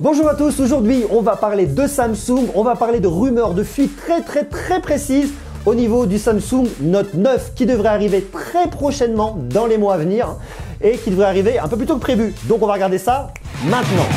Bonjour à tous, aujourd'hui on va parler de Samsung, on va parler de rumeurs, de fuites très précises au niveau du Samsung Note 9 qui devrait arriver très prochainement dans les mois à venir et qui devrait arriver un peu plus tôt que prévu. Donc on va regarder ça maintenant.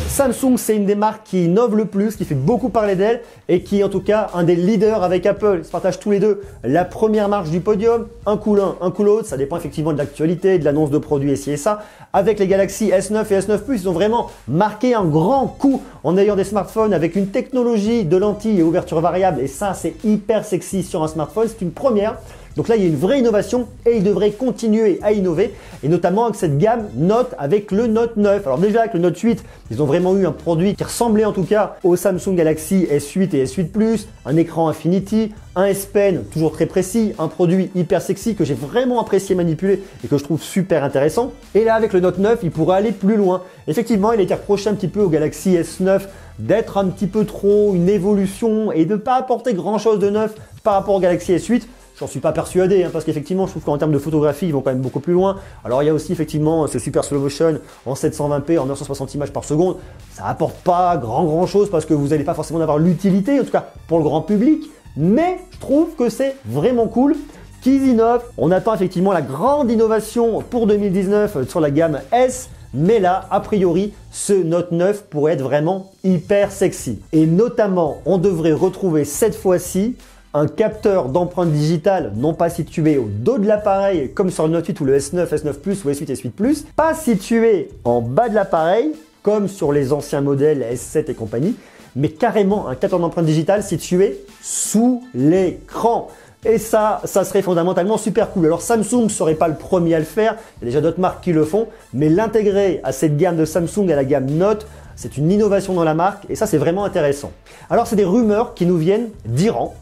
Samsung, c'est une des marques qui innove le plus, qui fait beaucoup parler d'elle et qui est en tout cas un des leaders avec Apple. Ils se partagent tous les deux la première marche du podium, un coup l'un, un coup l'autre. Ça dépend effectivement de l'actualité, de l'annonce de produits et ci et ça. Avec les Galaxy S9 et S9 Plus, ils ont vraiment marqué un grand coup en ayant des smartphones avec une technologie de lentilles et ouverture variable. Et ça, c'est hyper sexy sur un smartphone. C'est une première. Donc là, il y a une vraie innovation et ils devraient continuer à innover et notamment avec cette gamme Note avec le Note 9. Alors déjà avec le Note 8, ils ont vraiment eu un produit qui ressemblait en tout cas au Samsung Galaxy S8 et S8 Plus, un écran Infinity, un S Pen toujours très précis, un produit hyper sexy que j'ai vraiment apprécié manipuler et que je trouve super intéressant. Et là avec le Note 9, il pourrait aller plus loin. Effectivement, il a été reproché un petit peu au Galaxy S9 d'être un petit peu trop une évolution et de ne pas apporter grand chose de neuf par rapport au Galaxy S8. J'en suis pas persuadé parce qu'effectivement je trouve qu'en termes de photographie ils vont quand même beaucoup plus loin. Alors il y a aussi effectivement ce super slow motion en 720p en 960 images par seconde. Ça apporte pas grand chose parce que vous n'allez pas forcément avoir l'utilité, en tout cas pour le grand public. Mais je trouve que c'est vraiment cool qu'ils innovent. On attend effectivement la grande innovation pour 2019 sur la gamme S. Mais là, a priori, ce Note 9 pourrait être vraiment hyper sexy. Et notamment, on devrait retrouver cette fois-ci un capteur d'empreinte digitale non pas situé au dos de l'appareil comme sur le Note 8 ou le S9, S9 Plus ou S8, S8 Plus, pas situé en bas de l'appareil comme sur les anciens modèles S7 et compagnie, mais carrément un capteur d'empreinte digitale situé sous l'écran. Et ça serait fondamentalement super cool. Alors Samsung ne serait pas le premier à le faire, il y a déjà d'autres marques qui le font, mais l'intégrer à cette gamme de Samsung, à la gamme Note, c'est une innovation dans la marque et ça c'est vraiment intéressant. Alors c'est des rumeurs qui nous viennent d'Iran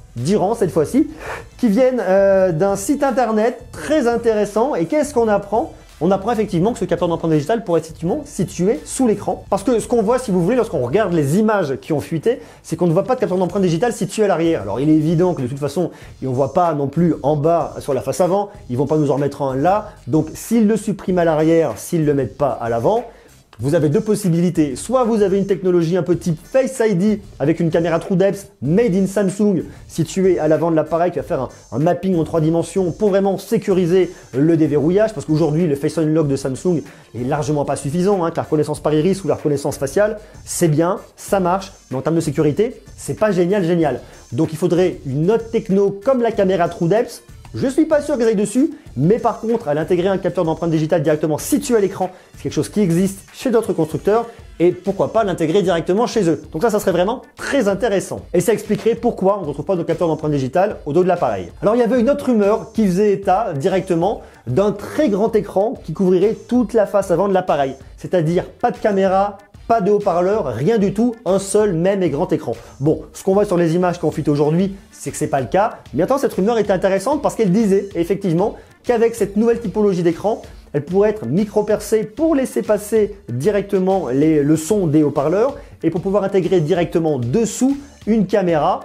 cette fois-ci, qui viennent d'un site internet très intéressant. Et qu'est-ce qu'on apprend? On apprend effectivement que ce capteur d'empreinte digitale pourrait être situé sous l'écran. Parce que ce qu'on voit, si vous voulez, lorsqu'on regarde les images qui ont fuité, c'est qu'on ne voit pas de capteur d'empreinte digitale situé à l'arrière. Alors il est évident que de toute façon, on ne voit pas non plus en bas sur la face avant, ils ne vont pas nous en remettre un là. Donc s'ils le suppriment à l'arrière, s'ils ne le mettent pas à l'avant, vous avez deux possibilités. Soit vous avez une technologie un peu type Face ID avec une caméra True Depth made in Samsung située à l'avant de l'appareil qui va faire un mapping en 3 dimensions pour vraiment sécuriser le déverrouillage parce qu'aujourd'hui le Face Unlock de Samsung est largement pas suffisant. La reconnaissance par iris ou la reconnaissance faciale, c'est bien, ça marche, mais en termes de sécurité, c'est pas génial. Donc il faudrait une autre techno comme la caméra True Depth. Je suis pas sûr qu'ils aillent dessus, mais par contre, à l'intégrer un capteur d'empreinte digitale directement situé à l'écran, c'est quelque chose qui existe chez d'autres constructeurs et pourquoi pas l'intégrer directement chez eux. Donc ça serait vraiment très intéressant. Et ça expliquerait pourquoi on ne retrouve pas de capteur d'empreinte digitale au dos de l'appareil. Alors il y avait une autre rumeur qui faisait état directement d'un très grand écran qui couvrirait toute la face avant de l'appareil, c'est-à-dire pas de caméra, pas de haut-parleur, rien du tout, un seul même et grand écran. Bon, ce qu'on voit sur les images qu'on fuite aujourd'hui, c'est que c'est pas le cas. Mais attends, cette rumeur était intéressante parce qu'elle disait effectivement qu'avec cette nouvelle typologie d'écran, elle pourrait être micro-percée pour laisser passer directement le son des haut-parleurs et pour pouvoir intégrer directement dessous une caméra.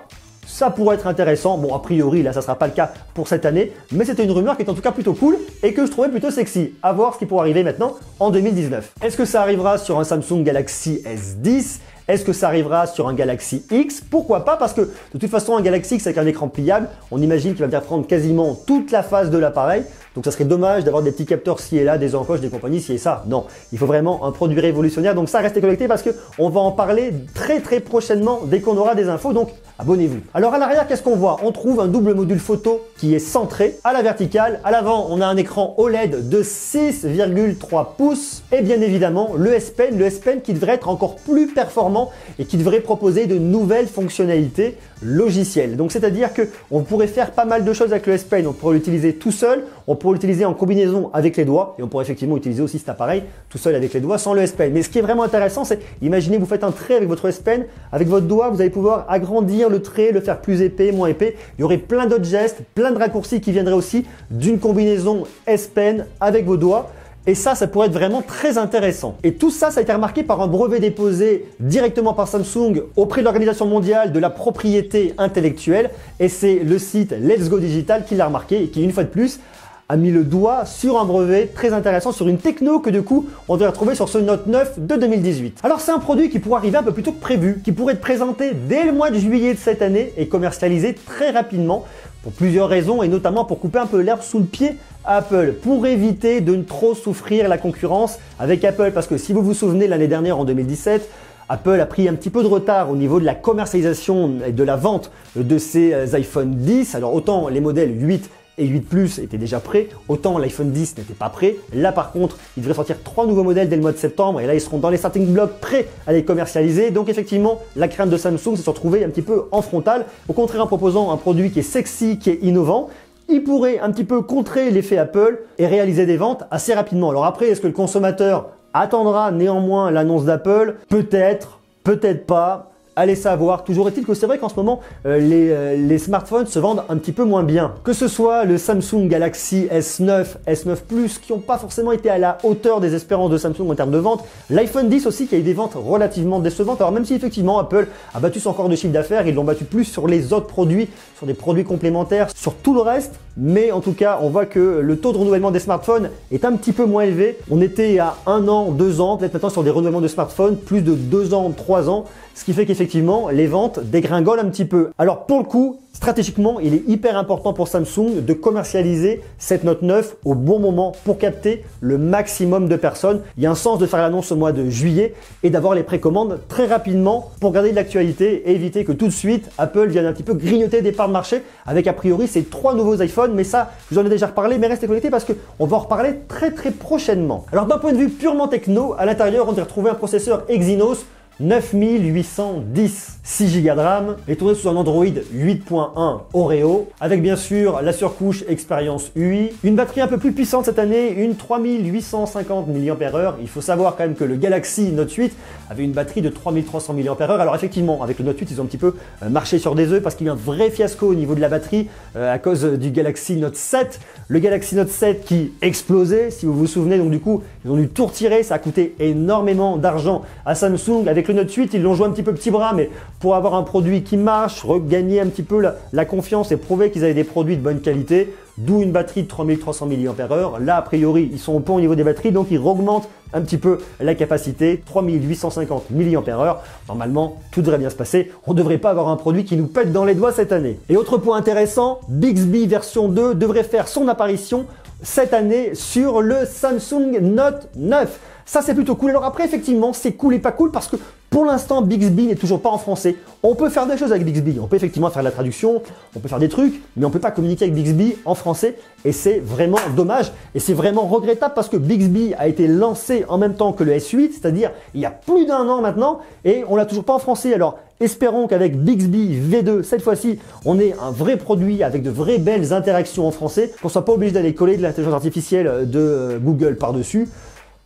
Ça pourrait être intéressant. Bon, a priori, là, ça ne sera pas le cas pour cette année, mais c'était une rumeur qui est en tout cas plutôt cool et que je trouvais plutôt sexy. À voir ce qui pourrait arriver maintenant en 2019. Est-ce que ça arrivera sur un Samsung Galaxy S10? Est-ce que ça arrivera sur un Galaxy X? Pourquoi pas? Parce que de toute façon, un Galaxy X avec un écran pliable, on imagine qu'il va bien prendre quasiment toute la face de l'appareil. Donc ça serait dommage d'avoir des petits capteurs ci et là, des encoches, des compagnies ci et ça. Non, il faut vraiment un produit révolutionnaire. Donc ça, restez connectés parce qu'on va en parler très prochainement dès qu'on aura des infos. Donc abonnez-vous. Alors à l'arrière, qu'est-ce qu'on voit? On trouve un double module photo qui est centré à la verticale. À l'avant, on a un écran OLED de 6,3 pouces et bien évidemment le S Pen qui devrait être encore plus performant et qui devrait proposer de nouvelles fonctionnalités logicielles. Donc c'est-à-dire qu'on pourrait faire pas mal de choses avec le S Pen. On pourrait l'utiliser tout seul, on pourrait l'utiliser en combinaison avec les doigts et on pourrait effectivement utiliser aussi cet appareil tout seul avec les doigts sans le S Pen. Mais ce qui est vraiment intéressant, c'est imaginez vous faites un trait avec votre S Pen, avec votre doigt, vous allez pouvoir agrandir le trait, le faire plus épais, moins épais. Il y aurait plein d'autres gestes, plein de raccourcis qui viendraient aussi d'une combinaison S Pen avec vos doigts. Et ça pourrait être vraiment très intéressant. Et tout ça, ça a été remarqué par un brevet déposé directement par Samsung auprès de l'Organisation mondiale de la propriété intellectuelle. Et c'est le site Let's Go Digital qui l'a remarqué et qui, une fois de plus, a mis le doigt sur un brevet très intéressant, sur une techno que du coup on devrait retrouver sur ce Note 9 de 2018. Alors c'est un produit qui pourrait arriver un peu plus tôt que prévu, qui pourrait être présenté dès le mois de juillet de cette année et commercialisé très rapidement pour plusieurs raisons et notamment pour couper un peu l'herbe sous le pied à Apple, pour éviter de ne trop souffrir la concurrence avec Apple, parce que si vous vous souvenez l'année dernière en 2017, Apple a pris un petit peu de retard au niveau de la commercialisation et de la vente de ses iPhone 10. Alors autant les modèles 8 et 8 Plus étaient déjà prêts, autant l'iPhone 10 n'était pas prêt. Là par contre, il devrait sortir 3 nouveaux modèles dès le mois de septembre et là ils seront dans les starting blocks prêts à les commercialiser. Donc effectivement, la crainte de Samsung, c'est de se retrouver un petit peu en frontal. Au contraire, en proposant un produit qui est sexy, qui est innovant, il pourrait un petit peu contrer l'effet Apple et réaliser des ventes assez rapidement. Alors après, est-ce que le consommateur attendra néanmoins l'annonce d'Apple? Peut-être, peut-être pas. Allez savoir. Toujours est-il que c'est vrai qu'en ce moment, les smartphones se vendent un petit peu moins bien. Que ce soit le Samsung Galaxy S9, S9 Plus, qui n'ont pas forcément été à la hauteur des espérances de Samsung en termes de vente. L'iPhone 10 aussi, qui a eu des ventes relativement décevantes. Alors même si effectivement Apple a battu son record de chiffre d'affaires, ils l'ont battu plus sur les autres produits, sur des produits complémentaires, sur tout le reste. Mais en tout cas, on voit que le taux de renouvellement des smartphones est un petit peu moins élevé. On était à 1 an, 2 ans, peut-être maintenant sur des renouvellements de smartphones, plus de 2 ans, 3 ans. Ce qui fait qu'effectivement, les ventes dégringolent un petit peu. Alors pour le coup, stratégiquement, il est hyper important pour Samsung de commercialiser cette Note 9 au bon moment pour capter le maximum de personnes. Il y a un sens de faire l'annonce au mois de juillet et d'avoir les précommandes très rapidement pour garder de l'actualité et éviter que tout de suite Apple vienne un petit peu grignoter des parts de marché avec a priori ces 3 nouveaux iPhones. Mais ça, je vous en ai déjà reparlé, mais restez connectés parce qu'on va en reparler très prochainement. Alors d'un point de vue purement techno, à l'intérieur, on devrait retrouver un processeur Exynos 9810, 6 Go de RAM, et tourné sous un Android 8.1 Oreo, avec bien sûr la surcouche Experience UI, une batterie un peu plus puissante cette année, une 3850 mAh. Il faut savoir quand même que le Galaxy Note 8 avait une batterie de 3300 mAh. Alors effectivement, avec le Note 8, ils ont un petit peu marché sur des œufs parce qu'il y a eu un vrai fiasco au niveau de la batterie à cause du Galaxy Note 7. Le Galaxy Note 7 qui explosait, si vous vous souvenez, donc du coup, ils ont dû tout retirer, ça a coûté énormément d'argent à Samsung. Avec le Note 8, ils l'ont joué un petit peu petit bras, mais pour avoir un produit qui marche, regagner un petit peu la confiance et prouver qu'ils avaient des produits de bonne qualité, d'où une batterie de 3300 mAh. Là, a priori, ils sont au point au niveau des batteries, donc ils augmentent un petit peu la capacité, 3850 mAh. Normalement, tout devrait bien se passer. On ne devrait pas avoir un produit qui nous pète dans les doigts cette année. Et autre point intéressant, Bixby version 2 devrait faire son apparition cette année sur le Samsung Note 9. Ça, c'est plutôt cool. Alors après, effectivement, c'est cool et pas cool parce que pour l'instant, Bixby n'est toujours pas en français. On peut faire des choses avec Bixby. On peut effectivement faire de la traduction, on peut faire des trucs, mais on ne peut pas communiquer avec Bixby en français. Et c'est vraiment dommage. Et c'est vraiment regrettable parce que Bixby a été lancé en même temps que le S8, c'est-à-dire il y a plus d'1 an maintenant, et on l'a toujours pas en français. Alors, espérons qu'avec Bixby V2, cette fois-ci, on ait un vrai produit avec de vraies belles interactions en français, qu'on ne soit pas obligé d'aller coller de l'intelligence artificielle de Google par-dessus.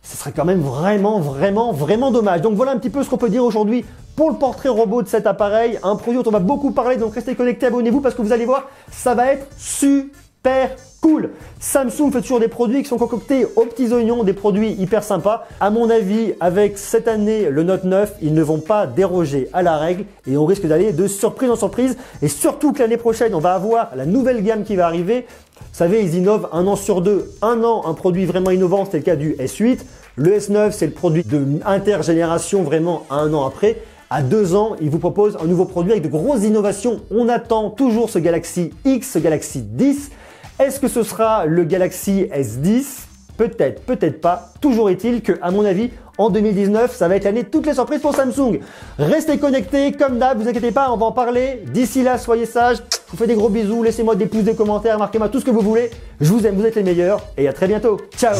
Ce serait quand même vraiment dommage. Donc voilà un petit peu ce qu'on peut dire aujourd'hui pour le portrait robot de cet appareil. Un produit dont on va beaucoup parler, donc restez connectés, abonnez-vous parce que vous allez voir, ça va être super cool. Samsung fait toujours des produits qui sont concoctés aux petits oignons, des produits hyper sympas. À mon avis, avec cette année, le Note 9, ils ne vont pas déroger à la règle et on risque d'aller de surprise en surprise. Et surtout que l'année prochaine, on va avoir la nouvelle gamme qui va arriver. Vous savez, ils innovent 1 an sur 2. 1 an, un produit vraiment innovant, c'était le cas du S8. Le S9, c'est le produit de intergénération vraiment 1 an après. À 2 ans, ils vous proposent un nouveau produit avec de grosses innovations. On attend toujours ce Galaxy X, ce Galaxy 10. Est-ce que ce sera le Galaxy S10? Peut-être, peut-être pas. Toujours est-il que, à mon avis, en 2019, ça va être l'année de toutes les surprises pour Samsung. Restez connectés, comme d'hab, vous inquiétez pas, on va en parler. D'ici là, soyez sages. Je vous fais des gros bisous, laissez-moi des pouces, des commentaires, marquez-moi tout ce que vous voulez. Je vous aime, vous êtes les meilleurs et à très bientôt. Ciao!